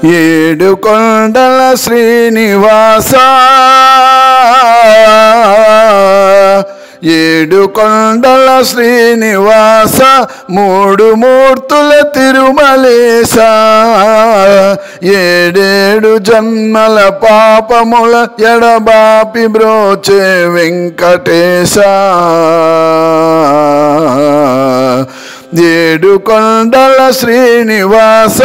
ఏడు కొండల శ్రీనివాస ఏడు కొండల శ్రీనివాస మూడు మూర్తుల తిరుమలేశ ఏడేడు జన్మల పాపముల ఎడబాపి బ్రోచే వెంకటేశ ఏడు కొండల శ్రీనివాస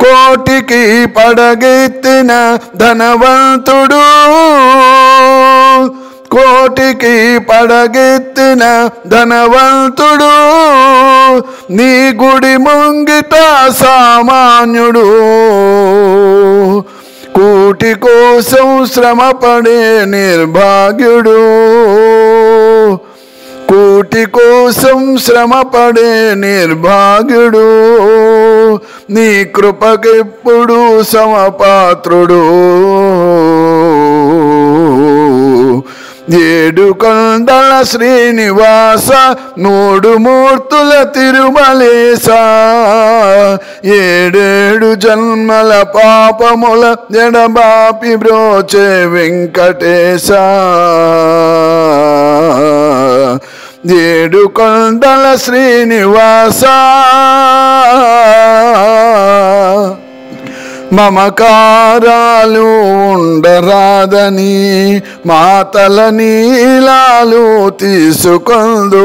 కోటికి పడగెత్తిన ధనవంతుడు కోటికి పడగెత్తిన ధనవంతుడు నీ గుడి ముంగిట సామాన్యుడు కూటి కోసం శ్రమపడే నిర్భాగ్యుడు కూటి కోసం శ్రమపడే నిర్భాగ్యుడు నీ కృపకెప్పుడు సమపాత్రుడు ఏడు కొండల శ్రీనివాస మూడు మూర్తుల తిరుమలేశ ఏడేడు జన్మల పాపముల ఎడబాపి బ్రోచే వెంకటేశ ఏడు కొండల శ్రీనివాస మమకారాలు ఉండరాదని మాతల నీలాలు తీసుకొందు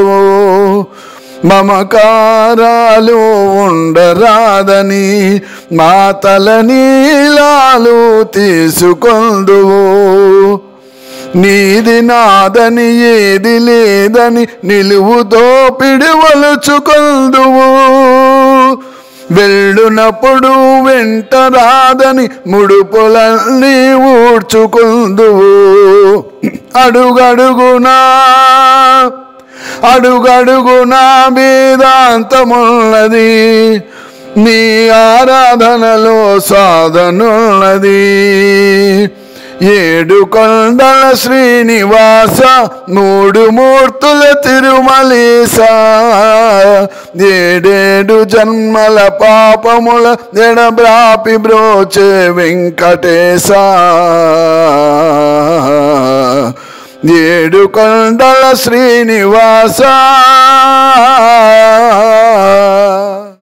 మమకారాలు ఉండరాదని మాతల నీలాలు తీసుకొందు నీది నాదని ఏది లేదని నిలువుతో పిడివలుచుకొందువు వెళ్ళునప్పుడు వెంట రాదని ముడుపులన్నీ ఊడ్చుకుందువు అడుగడుగునా వేదాంతమున్నది నీ ఆరాధనలో సాధనున్నది ఏడు కొండల శ్రీనివాస మూడు మూర్తుల తిరుమలేశ ఏడేడు జన్మల పాపముల ఎడబ్రాపి బ్రోచే వెంకటేశ ఏడు కొండల శ్రీనివాస